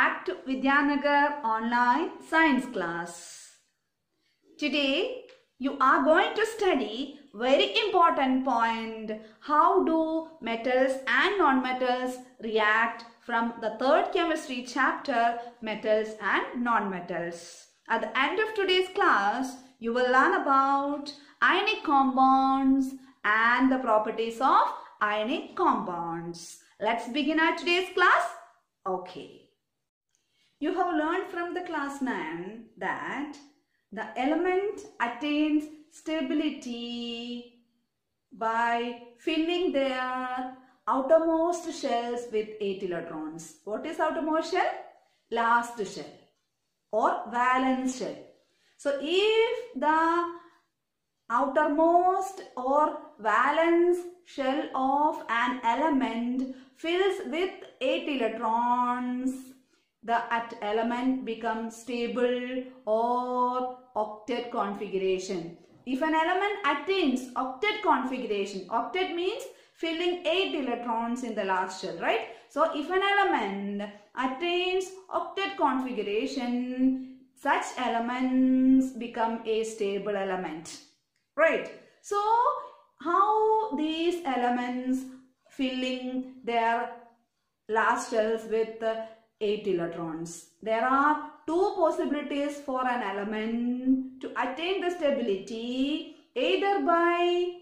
back to Vidyanagar online science class. Today you are going to study very important point, how do metals and non-metals react, from the third chemistry chapter, metals and non-metals. At the end of today's class you will learn about ionic compounds and the properties of ionic compounds. Let's begin our today's class. Okay. You have learned from the class 9 that the element attains stability by filling their outermost shells with 8 electrons. What is outermost shell? Last shell or valence shell. So if the outermost or valence shell of an element fills with 8 electrons, the element becomes stable or octet configuration. If an element attains octet configuration, octet means filling 8 electrons in the last shell, right? So if an element attains octet configuration, such elements become a stable element, right? So how these elements filling their last shells with 8 electrons? There are two possibilities for an element to attain the stability, either by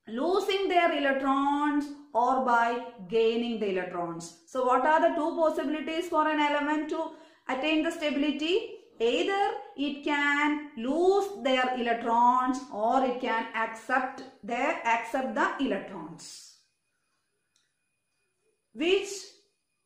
losing their electrons or by gaining the electrons. So what are the two possibilities for an element to attain the stability? Either it can lose their electrons or it can accept the electrons. Which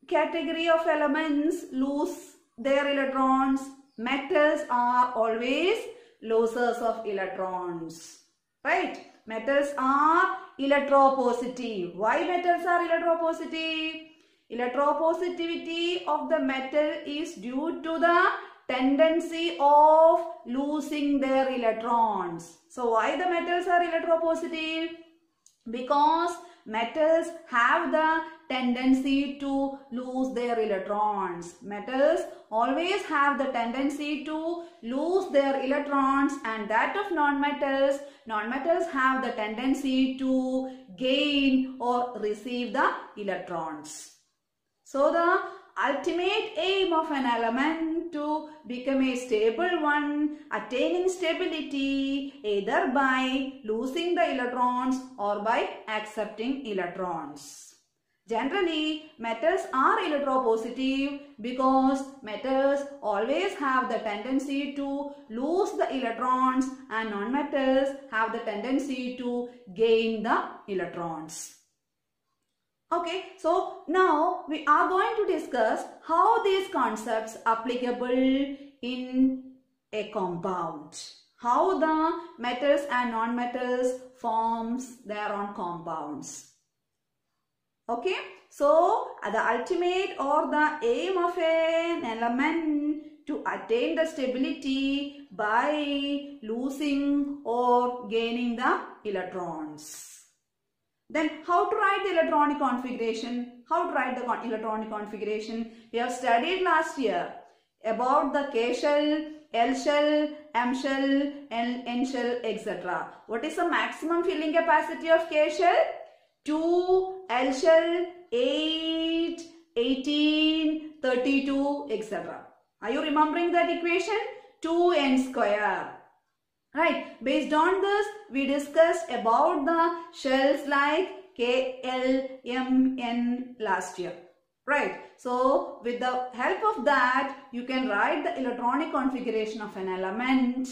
category of elements lose their electrons? Metals are always losers of electrons, right? Metals are electropositive. Why metals are electropositive? Electropositivity of the metal is due to the tendency of losing their electrons. So why the metals are electropositive? Because metals have the tendency to lose their electrons. Metals always have the tendency to lose their electrons, and that of non-metals, non-metals have the tendency to gain or receive the electrons. So the ultimate aim of an element to become a stable one, attaining stability either by losing the electrons or by accepting electrons. Generally, metals are electropositive because metals always have the tendency to lose the electrons and non-metals have the tendency to gain the electrons. Okay, so now we are going to discuss how these concepts are applicable in a compound. How the metals and non-metals forms their own compounds. Okay, so the ultimate or the aim of an element to attain the stability by losing or gaining the electrons. Then how to write the electronic configuration? How to write the electronic configuration? We have studied last year about the K shell, L shell, M shell, N shell, etc. What is the maximum filling capacity of K shell? 2, L shell, 8, 18, 32, etc. Are you remembering that equation? 2n square. Right, based on this we discussed about the shells like K, L, M, N last year. Right, so with the help of that you can write the electronic configuration of an element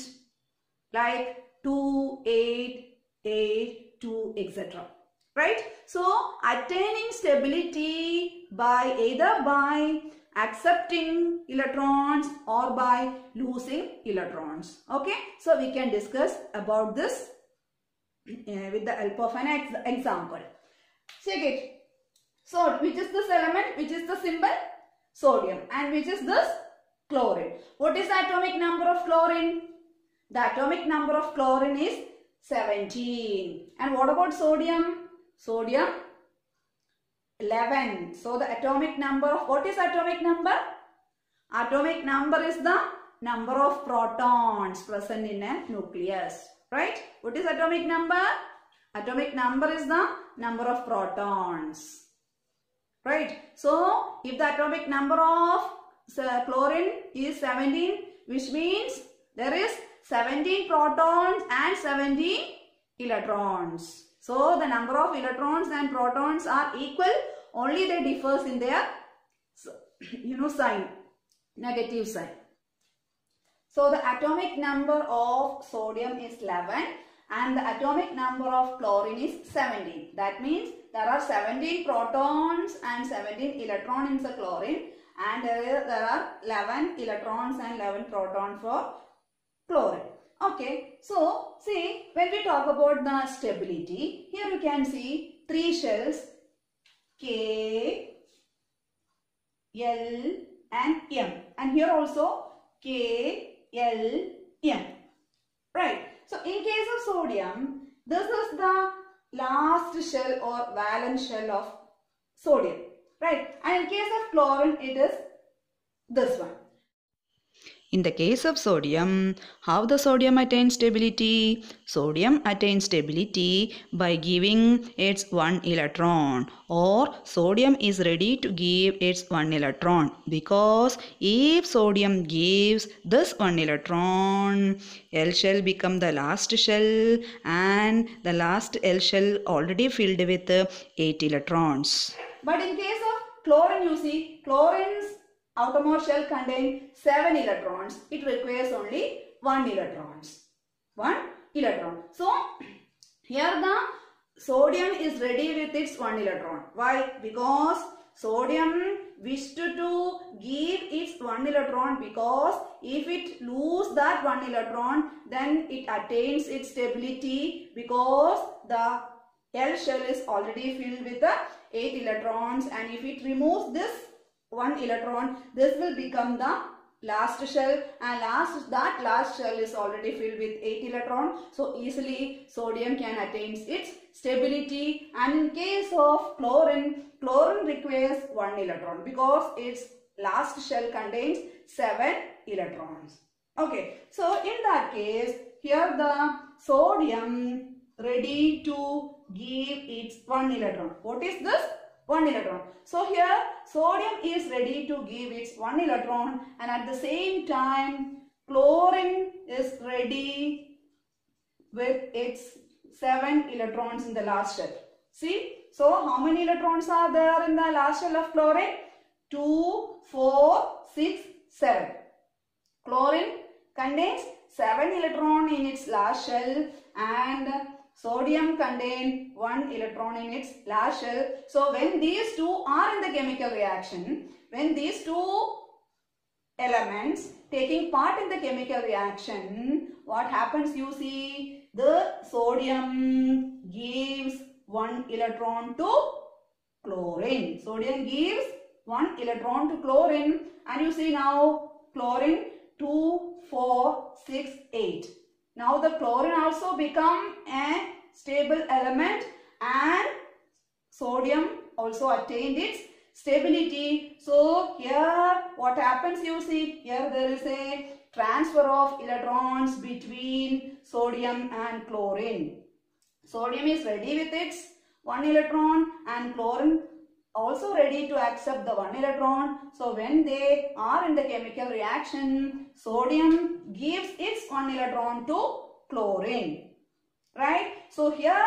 like 2, 8, 8, 2, etc. Right, so attaining stability by either by accepting electrons or by losing electrons. Okay, so we can discuss about this with the help of an example. Check it. So which is this element? Which is the symbol? Sodium. And which is this? Chlorine. What is the atomic number of chlorine? The atomic number of chlorine is 17. And what about sodium? Sodium 11. So the atomic number of, what is atomic number? Atomic number is the number of protons present in a nucleus. Right? What is atomic number? Atomic number is the number of protons. Right? So, if the atomic number of chlorine is 17, which means there is 17 protons and 17 electrons. So, the number of electrons and protons are equal, only they differs in their sign, negative sign. So, the atomic number of sodium is 11 and the atomic number of chlorine is 17. That means there are 17 protons and 17 electrons in the chlorine, and there are 11 electrons and 11 protons for chlorine. Okay, so see, when we talk about the stability, here you can see 3 shells, K, L and M, and here also K, L, M. Right. So in case of sodium, this is the last shell or valence shell of sodium. Right. And in case of chlorine, it is this one. In the case of sodium, how the sodium attains stability? Sodium attains stability by giving its 1 electron, or sodium is ready to give its 1 electron, because if sodium gives this 1 electron, L shell become the last shell and the last L shell already filled with 8 electrons. But in case of chlorine, you see, chlorine's outermost shell contains 7 electrons. It requires only 1 electrons. 1 electron. So, here the sodium is ready with its 1 electron. Why? Because sodium wished to give its 1 electron, because if it loses that 1 electron, then it attains its stability, because the L shell is already filled with the 8 electrons, and if it removes this 1 electron, this will become the last shell, and that last shell is already filled with 8 electrons. So easily sodium can attain its stability. And in case of chlorine, chlorine requires 1 electron because its last shell contains 7 electrons. Okay, so in that case, here the sodium ready to give its 1 electron. What is this? 1 electron. So here sodium is ready to give its 1 electron, and at the same time chlorine is ready with its 7 electrons in the last shell. See, so how many electrons are there in the last shell of chlorine? 2, 4, 6, 7. Chlorine contains 7 electrons in its last shell, and sodium contains 1 electron in its last shell. So when these two are in the chemical reaction, when these two elements taking part in the chemical reaction, what happens? You see, the sodium gives 1 electron to chlorine. Sodium gives 1 electron to chlorine, and you see now chlorine 2, 4, 6, 8. Now the chlorine also become a stable element, and sodium also attained its stability. So here what happens? You see, here there is a transfer of electrons between sodium and chlorine. Sodium is ready with its 1 electron, and chlorine also ready to accept the 1 electron. So when they are in the chemical reaction, sodium gives its 1 electron to chlorine. Right? So here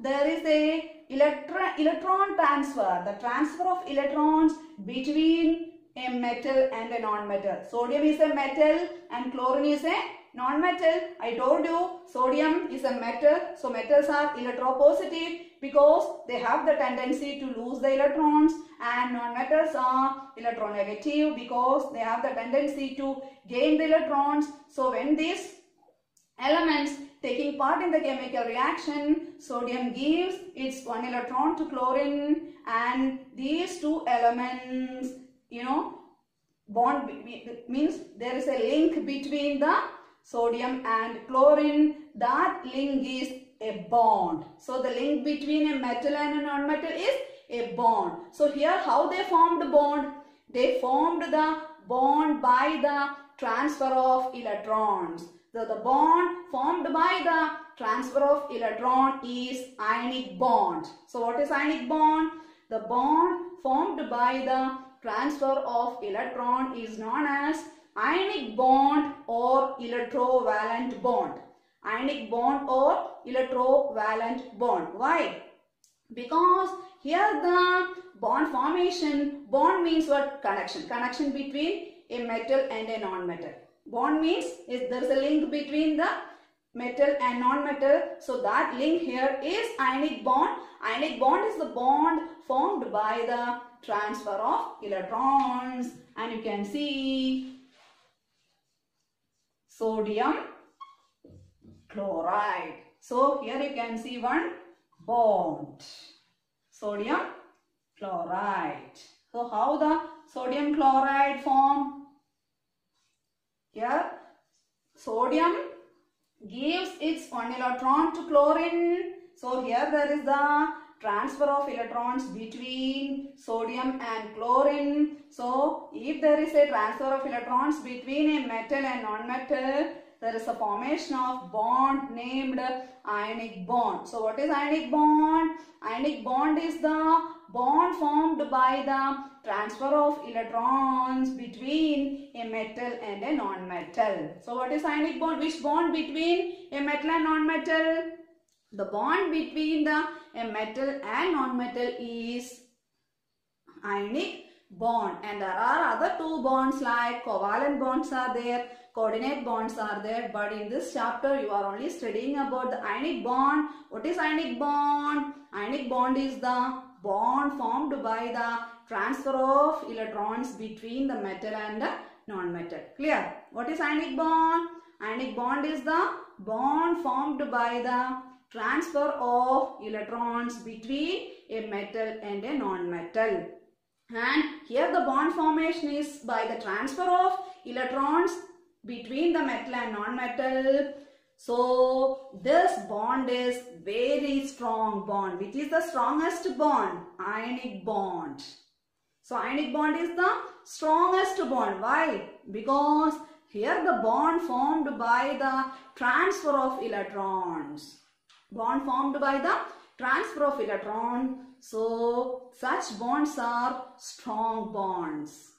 there is a electron transfer, the transfer of electrons between a metal and a non-metal. Sodium is a metal and chlorine is a non-metal. I told you sodium is a metal, so metals are electropositive because they have the tendency to lose the electrons, and non-metals are electronegative because they have the tendency to gain the electrons. So when these elements taking part in the chemical reaction, sodium gives its 1 electron to chlorine, and these two elements, bond means there is a link between the sodium and chlorine. That link is a bond. So the link between a metal and a non-metal is a bond. So here how they formed the bond? They formed the bond by the transfer of electrons. So the bond formed by the transfer of electron is ionic bond. So what is ionic bond? The bond formed by the transfer of electron is known as ionic bond or electrovalent bond. Ionic bond or electrovalent bond. Why? Because here the bond formation, bond means what? Connection. Connection between a metal and a non-metal. Bond means if there is a link between the metal and non-metal. So that link here is ionic bond. Ionic bond is the bond formed by the transfer of electrons. And you can see sodium chloride. So here you can see one bond. Sodium chloride. So how the sodium chloride form? Here sodium gives its one electron to chlorine. So here there is the transfer of electrons between sodium and chlorine. So if there is a transfer of electrons between a metal and non-metal, there is a formation of bond named ionic bond. So what is ionic bond? Ionic bond is the bond formed by the transfer of electrons between a metal and a non-metal. So what is ionic bond? Which bond between a metal and non-metal? The bond between a metal and non-metal is ionic bond. And there are other two bonds like covalent bonds are there, coordinate bonds are there. But in this chapter you are only studying about the ionic bond. What is ionic bond? Ionic bond is the bond formed by the transfer of electrons between the metal and the non-metal. Clear? What is ionic bond? Ionic bond is the bond formed by the transfer of electrons between a metal and a non-metal. And here the bond formation is by the transfer of electrons between the metal and non-metal. So this bond is very strong bond. Which is the strongest bond? Ionic bond. So ionic bond is the strongest bond. Why? Because here the bond formed by the transfer of electrons. Bond formed by the transfer of electron. So such bonds are strong bonds.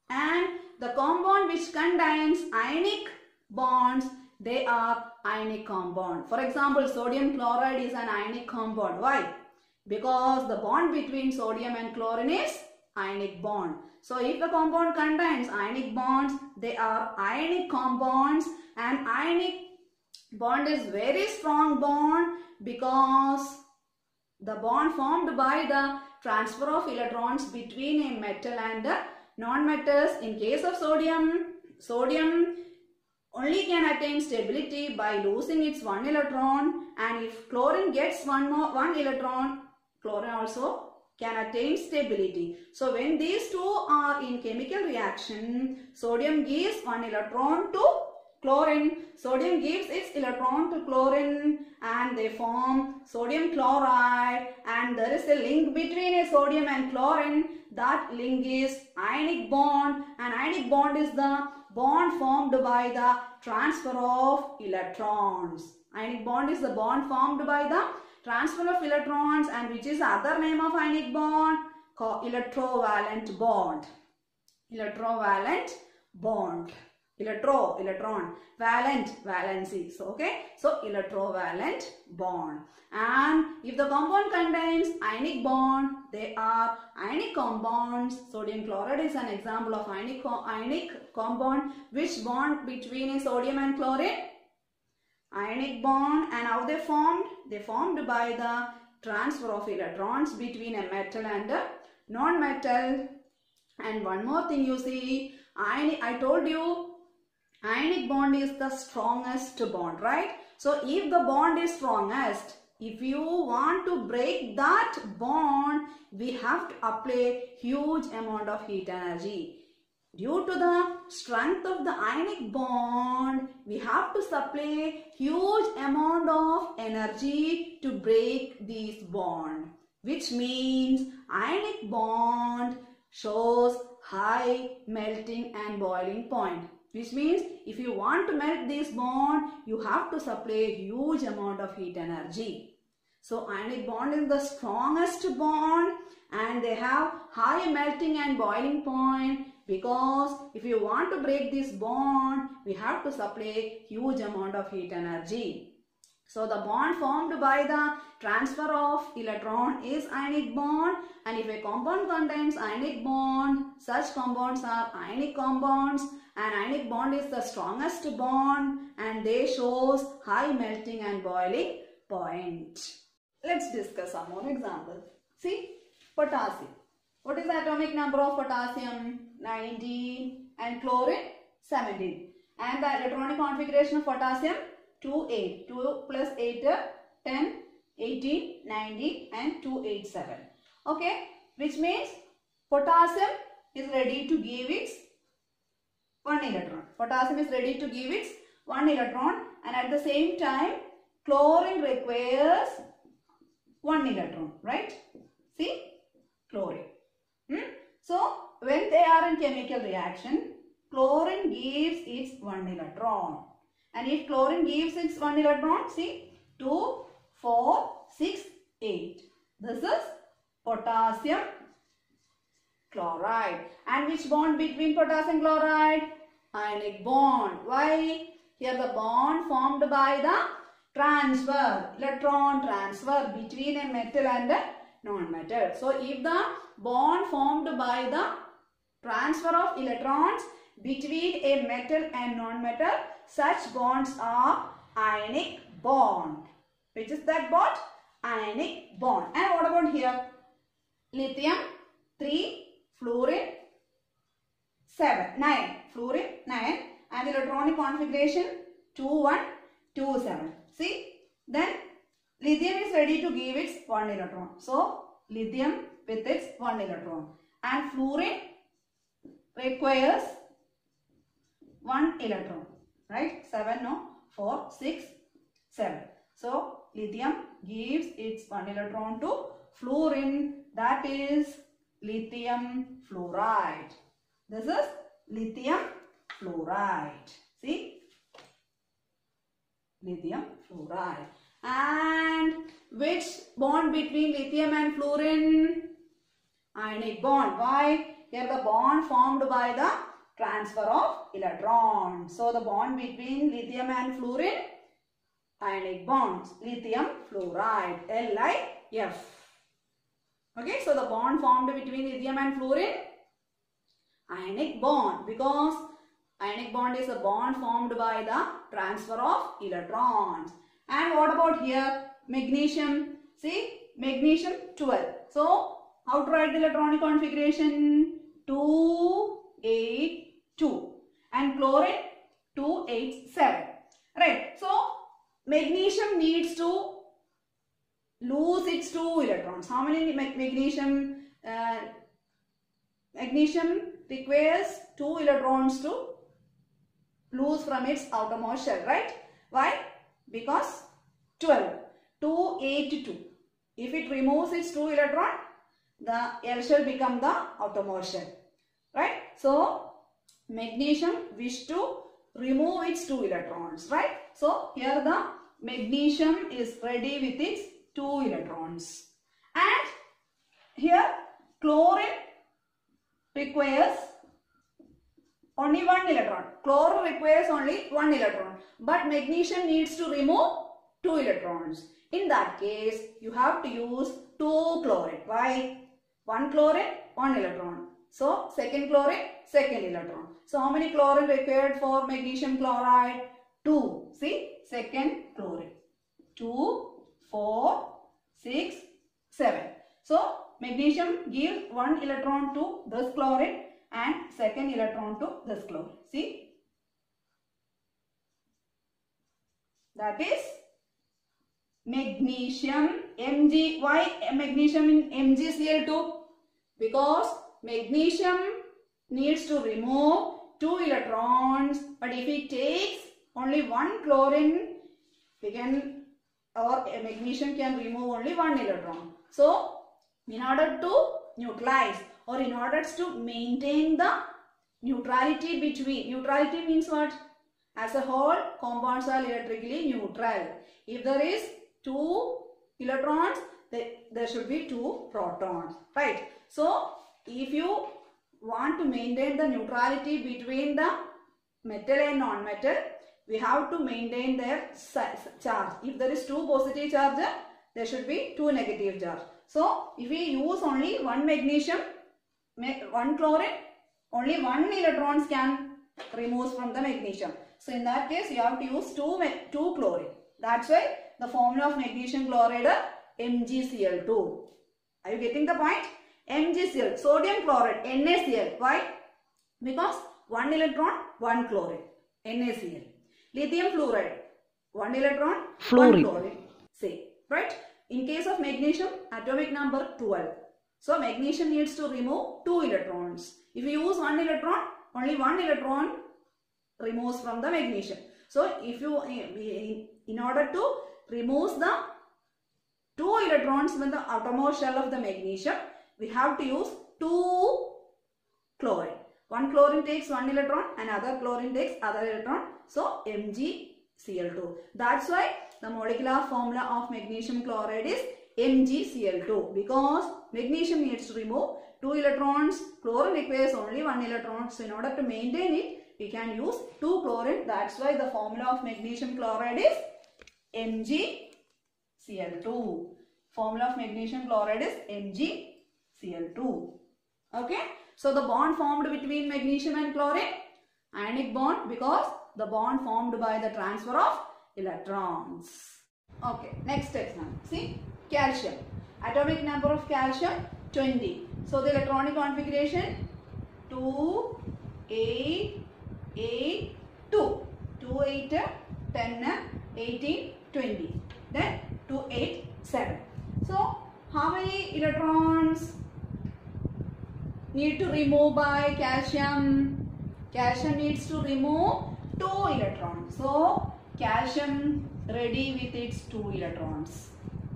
And the compound which contains ionic bonds, they are ionic compound. For example, sodium chloride is an ionic compound. Why? Because the bond between sodium and chlorine is ionic bond. So if the compound contains ionic bonds, they are ionic compounds. And ionic bond is very strong bond because the bond formed by the transfer of electrons between a metal and non-metals. In case of sodium, sodium only can attain stability by losing its one electron, and if chlorine gets one electron, chlorine also can attain stability. So when these two are in chemical reaction, sodium gives one electron to chlorine, sodium gives its electron to chlorine, and they form sodium chloride, and there is a link between a sodium and chlorine. That link is ionic bond, and ionic bond is the bond formed by the transfer of electrons. Ionic bond is the bond formed by the transfer of electrons, and which is the other name of ionic bond? Electrovalent bond. Electrovalent bond. Electron, valent, valency. So okay, so electrovalent bond. And if the compound contains ionic bond, they are ionic compounds. Sodium chloride is an example of ionic compound. Which bond between a sodium and chlorine? Ionic bond. And how they formed? They formed by the transfer of electrons between a metal and a non-metal. And one more thing you see, I told you ionic bond is the strongest bond, right? So if the bond is strongest, if you want to break that bond, we have to apply huge amount of heat energy. Due to the strength of the ionic bond, we have to supply huge amount of energy to break this bond, which means ionic bond shows high melting and boiling point. Which means if you want to melt this bond, you have to supply a huge amount of heat energy. So ionic bond is the strongest bond and they have high melting and boiling point, because if you want to break this bond, we have to supply huge amount of heat energy. So the bond formed by the transfer of electron is ionic bond, and if a compound contains ionic bond, such compounds are ionic compounds, and ionic bond is the strongest bond and they shows high melting and boiling point. Let's discuss some more examples. See, potassium. What is the atomic number of potassium? 19, and chlorine 17. And the electronic configuration of potassium 2, 8. 2 plus 8, 10, 18, 19 and 287. Okay, which means potassium is ready to give its 1 electron. Potassium is ready to give its 1 electron, and at the same time chlorine requires 1 electron, right? See, chlorine. So when they are in chemical reaction, chlorine gives its 1 electron. And if chlorine gives its 1 electron, see, 2, 4, 6, 8. This is potassium chloride. And which bond between potassium chloride? Ionic bond. Why? Here the bond formed by the transfer, electron transfer between a metal and a non-metal. So if the bond formed by the transfer of electrons between a metal and non-metal, such bonds are ionic bond. Which is that bond? Ionic bond. And what about here? Lithium 3, fluorine 7, 9. Fluorine 9 and electronic configuration 2, 1, 2, 7. See, then lithium is ready to give its 1 electron. So lithium with its 1 electron, and fluorine requires 1 electron, right? 7, no, 4, 6, 7. So lithium gives its 1 electron to fluorine, that is lithium fluoride. This is lithium fluoride. See, lithium fluoride. And which bond between lithium and fluorine? Ionic bond. Why? Here the bond formed by the transfer of electrons. So the bond between lithium and fluorine, ionic bonds. Lithium fluoride, LiF. Okay, so the bond formed between lithium and fluorine, ionic bond, because ionic bond is a bond formed by the transfer of electrons. And what about here? Magnesium. See, magnesium 12. So how to write the electronic configuration? 2, 8, 2. And chlorine 2, 8, 7. Right. So magnesium needs to lose its 2 electrons. How many magnesium? Magnesium requires 2 electrons to lose from its outermost shell, right? Why? Because 12, 2, 8, 2. If it removes its 2 electron, the L shell become the outermost shell, right? So magnesium wish to remove its 2 electrons, right? So here the magnesium is ready with its 2 electrons. And here chlorine requires only 1 electron. Chlorine requires only 1 electron. But magnesium needs to remove 2 electrons. In that case, you have to use 2 chlorine. Why? 1 chlorine, 1 electron. So, second chlorine, second electron. So, how many chlorine required for magnesium chloride? 2. See, second chlorine. 2, 4, 6, 7. So, magnesium gives 1 electron to this chlorine and second electron to this chlorine. See, that is magnesium Mg. Why magnesium in MgCl2? Because magnesium needs to remove 2 electrons, but if it takes only 1 chlorine, magnesium can remove only 1 electron. So in order to neutralize or in order to maintain the neutrality between, neutrality means what? As a whole, compounds are electrically neutral. If there is 2 electrons, there should be 2 protons, right? So, if you want to maintain the neutrality between the metal and non-metal, we have to maintain their charge. If there is 2 positive charge, there should be 2 negative charge. So, if we use only 1 magnesium, 1 chlorine, only 1 electrons can remove from the magnesium. So, in that case, you have to use 2 chlorine. That's why the formula of magnesium chloride MgCl2. Are you getting the point? MgCl, sodium chloride, NaCl. Why? Because 1 electron, 1 chlorine, NaCl. Lithium fluoride, 1 electron, Fluorine. 1 chlorine. Say, right? In case of magnesium, atomic number 12. So, magnesium needs to remove 2 electrons. If you use 1 electron, only 1 electron removes from the magnesium. So, if you, in order to remove the 2 electrons from the outermost shell of the magnesium, we have to use 2 chlorine. 1 chlorine takes 1 electron and other chlorine takes other electron. So, MgCl2. That's why the molecular formula of magnesium chloride is MgCl2, because magnesium needs to remove 2 electrons, chlorine requires only 1 electron. So, in order to maintain it, we can use 2 chlorine. That's why the formula of magnesium chloride is MgCl2. Formula of magnesium chloride is MgCl2. Okay. So, the bond formed between magnesium and chlorine, ionic bond, because the bond formed by the transfer of electrons. Okay. Next example. See, calcium. Atomic number of calcium 20. So, the electronic configuration 2, 8, 8, 2. 2, 8, 10, 18, 20. Then 2, 8, 7. So, how many electrons need to remove by calcium? Calcium needs to remove 2 electrons. So, calcium ready with its 2 electrons.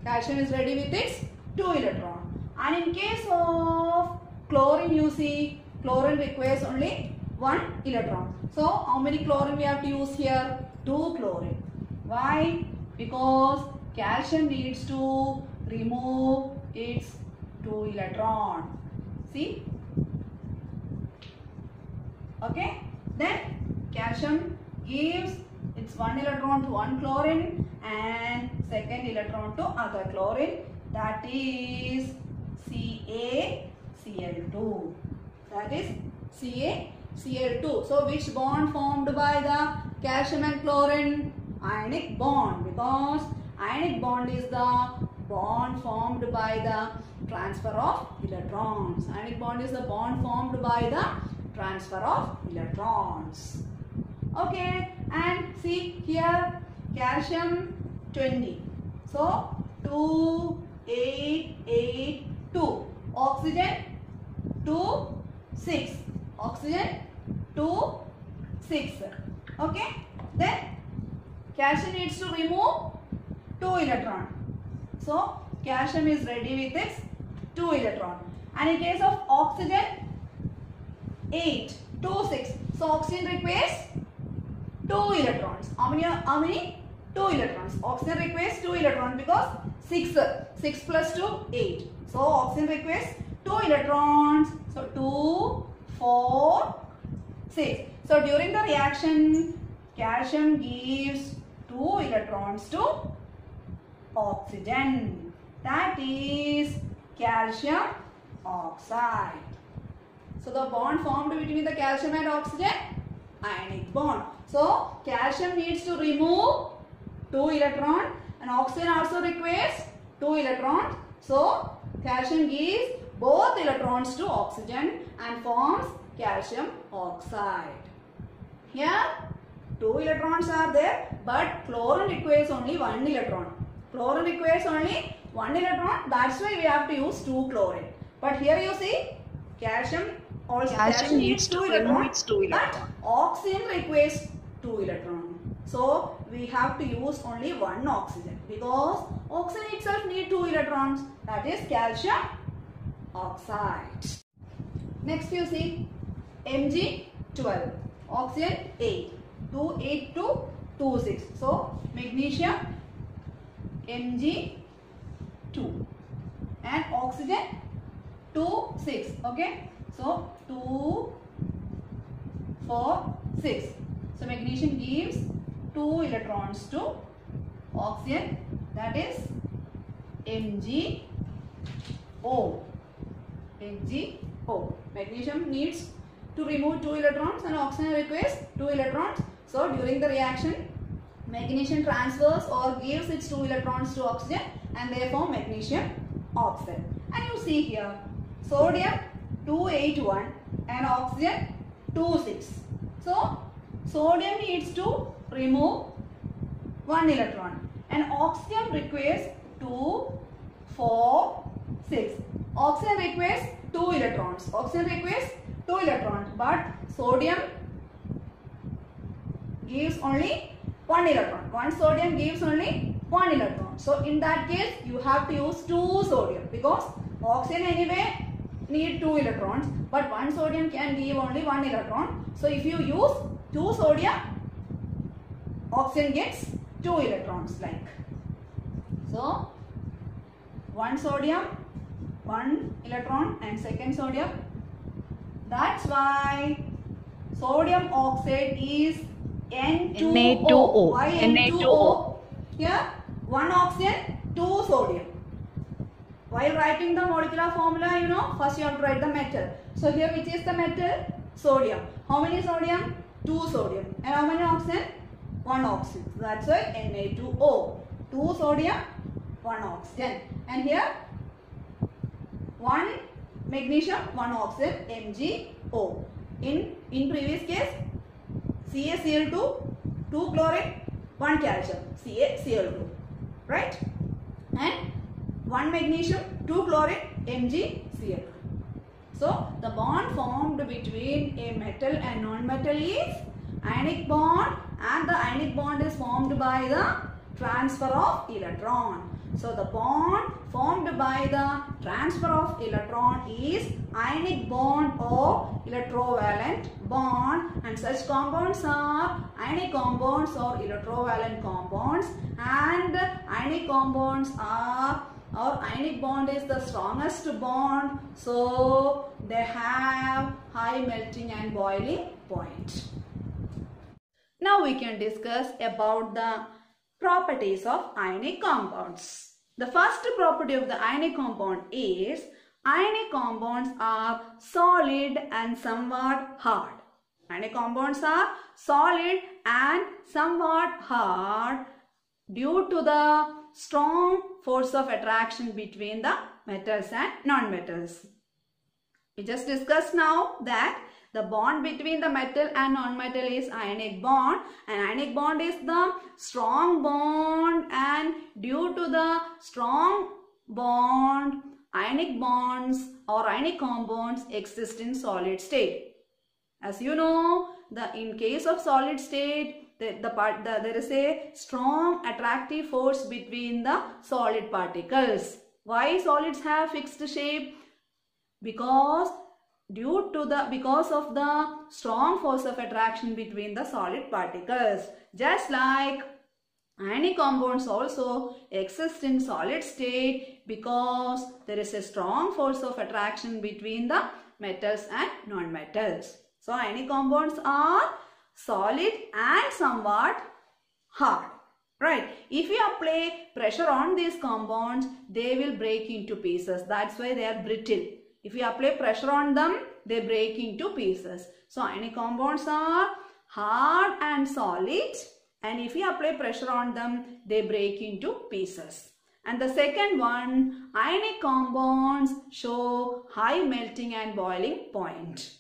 Calcium is ready with its 2 electrons. And in case of chlorine, you see, chlorine requires only 1 electron. So, how many chlorine we have to use here? 2 chlorine. Why? Because calcium needs to remove its 2 electron. See? Okay. Then calcium gives its 1 electron to 1 chlorine and second electron to other chlorine. That is CaCl2. That is CaCl2. So, which bond formed by the calcium and chlorine? Ionic bond, because ionic bond is the bond formed by the transfer of electrons. Ionic bond is the bond formed by the transfer of electrons. Okay, and see here, calcium 20. So, 2, 8, 8, 2. Oxygen 2, 6. Oxygen 2, 6. Okay, then calcium needs to remove 2 electrons. So, calcium is ready with its 2 electrons. And in case of oxygen, 8, 2, 6. So, oxygen requires 2 electrons. How many? 2 electrons. Oxygen requires 2 electrons because 6 plus 2, 8. So, oxygen requires 2 electrons. So, 2, 4, 6. So, during the reaction, calcium gives 2 electrons to oxygen. That is calcium oxide. So, the bond formed between the calcium and oxygen, ionic bond. So, calcium needs to remove 2 electrons and oxygen also requires 2 electrons. So, calcium gives both electrons to oxygen and forms calcium oxide. Here, 2 electrons are there, but chlorine requires only 1 electron. Chlorine requires only 1 electron. That's why we have to use 2 chlorine. But here you see, calcium needs 2 electrons, but oxygen requires 2 electrons. So, we have to use only 1 oxygen because oxygen itself needs 2 electrons. That is calcium oxide. Next you see Mg12, oxygen 8, 2, 8 to 2, 6. So magnesium Mg2 and oxygen 2, 6. Okay. So 2, 4, 6. So magnesium gives 2 electrons to oxygen, that is MgO. MgO. Magnesium needs to remove 2 electrons and oxygen requires 2 electrons. So during the reaction, magnesium transfers or gives its 2 electrons to oxygen and therefore magnesium oxide. And you see here, sodium 281 and oxygen 26. So sodium needs to remove 1 electron and oxygen requires 2, 4, 6. Oxygen requires 2 electrons. Oxygen requires 2 electrons, but sodium gives only 1 electron. One sodium gives only 1 electron. So in that case, you have to use 2 sodium because oxygen anyway need 2 electrons, but 1 sodium can give only 1 electron. So if you use 2 sodium, oxygen gets 2 electrons like. So 1 sodium, 1 electron and second sodium. That's why sodium oxide is Na2O. Why Na2O? Here 1 oxygen, 2 sodium. While writing the molecular formula, you know, first you have to write the metal. So here which is the metal? Sodium. How many sodium? 2 sodium. And how many oxygen? 1 oxygen. So that's why Na2O. 2 sodium, 1 oxygen. And here 1 magnesium, 1 oxygen, MgO. In previous case, CaCl2, 2 chlorine, 1 calcium, CaCl2. Right? And 1 magnesium, 2 chlorine, MgCl2. So the bond formed between a metal and non-metal is ionic bond, and the ionic bond is formed by the transfer of electron. So the bond formed by the transfer of electron is ionic bond or electrovalent bond, and such compounds are ionic compounds or electrovalent compounds, and ionic compounds are, or ionic bond is the strongest bond, so they have high melting and boiling point. Now we can discuss about the properties of ionic compounds. The first property of the ionic compound is ionic compounds are solid and somewhat hard. Ionic compounds are solid and somewhat hard due to the strong force of attraction between the metals and non-metals. We just discussed now that the bond between the metal and non-metal is ionic bond, and ionic bond is the strong bond, and due to the strong bond, ionic bonds or ionic compounds exist in solid state. As you know, in case of solid state, there is a strong attractive force between the solid particles. Why solids have fixed shape? Because of the strong force of attraction between the solid particles. Just like ionic compounds also exist in solid state because there is a strong force of attraction between the metals and non-metals. So ionic compounds are solid and somewhat hard. Right. If you apply pressure on these compounds, they will break into pieces. That's why they are brittle. If you apply pressure on them, they break into pieces. So ionic compounds are hard and solid, and if you apply pressure on them, they break into pieces. And the second one, ionic compounds show high melting and boiling point.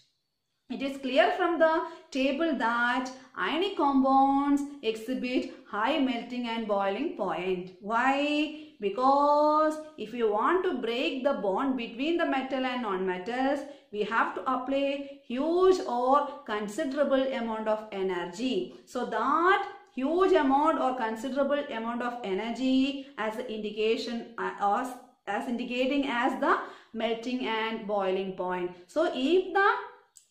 It is clear from the table that ionic compounds exhibit high melting and boiling point. Why? Because if you want to break the bond between the metal and non-metals, we have to apply huge or considerable amount of energy. So that huge amount or considerable amount of energy as an indication as indicating as the melting and boiling point. So if the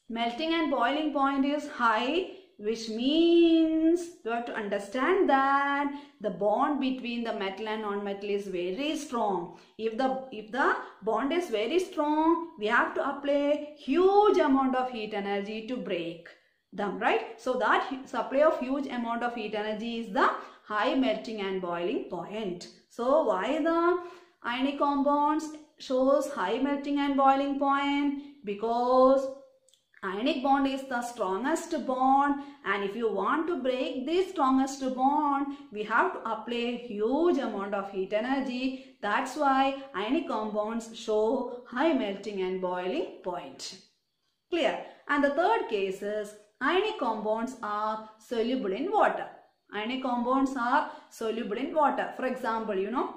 melting and boiling point is high, which means you have to understand that the bond between the metal and non-metal is very strong. If the bond is very strong, we have to apply huge amount of heat energy to break them, right? So that supply of huge amount of heat energy is the high melting and boiling point. So why the ionic compounds shows high melting and boiling point? Because ionic bond is the strongest bond, and if you want to break this strongest bond, we have to apply huge amount of heat energy. That's why ionic compounds show high melting and boiling point. Clear? And the third case is ionic compounds are soluble in water. Ionic compounds are soluble in water. For example, you know,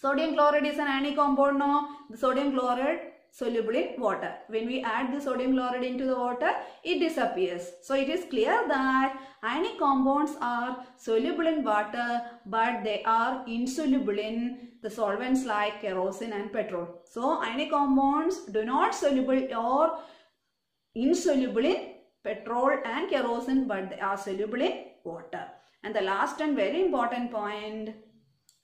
sodium chloride is an ionic compound. No, the sodium chloride soluble in water. When we add the sodium chloride into the water, it disappears. So it is clear that ionic compounds are soluble in water, but they are insoluble in the solvents like kerosene and petrol. So ionic compounds do not soluble or insoluble in petrol and kerosene, but they are soluble in water. And the last and very important point,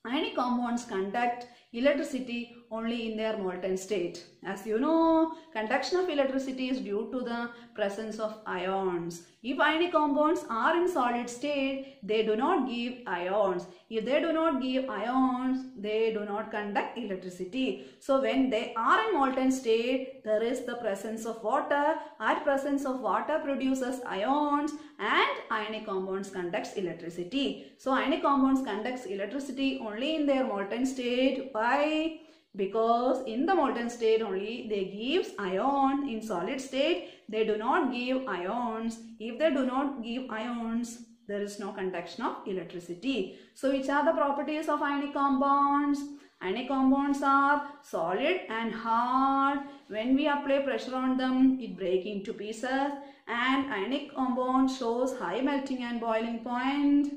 ionic compounds conduct electricity only in their molten state. As you know, conduction of electricity is due to the presence of ions. If ionic compounds are in solid state, they do not give ions. If they do not give ions, they do not conduct electricity. So when they are in molten state, there is the presence of water. At presence of water produces ions, and ionic compounds conducts electricity. So ionic compounds conducts electricity only in their molten state. Why? Because in the molten state only they gives ion. In solid state they do not give ions. If they do not give ions, there is no conduction of electricity. So which are the properties of ionic compounds? Ionic compounds are solid and hard. When we apply pressure on them, it breaks into pieces. And ionic compound shows high melting and boiling point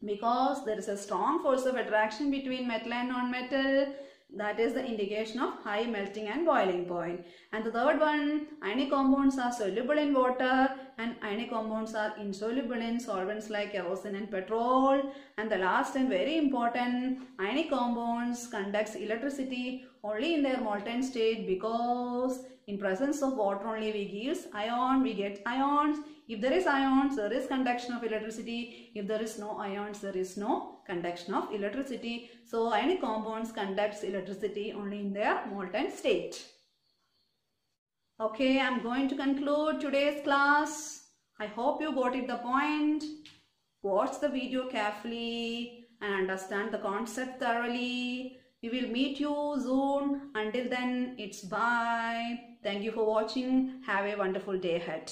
because there is a strong force of attraction between metal and non-metal. That is the indication of high melting and boiling point. And the third one, ionic compounds are soluble in water, and ionic compounds are insoluble in solvents like kerosene and petrol. And the last and very important, ionic compounds conducts electricity only in their molten state because in presence of water only we gives ion, we get ions. If there is ions, there is conduction of electricity. If there is no ions, there is no conduction of electricity. So ionic compounds conducts electricity only in their molten state. Okay, I am going to conclude today's class. I hope you got it the point. Watch the video carefully and understand the concept thoroughly. We will meet you soon. Until then, it's bye. Thank you for watching. Have a wonderful day ahead.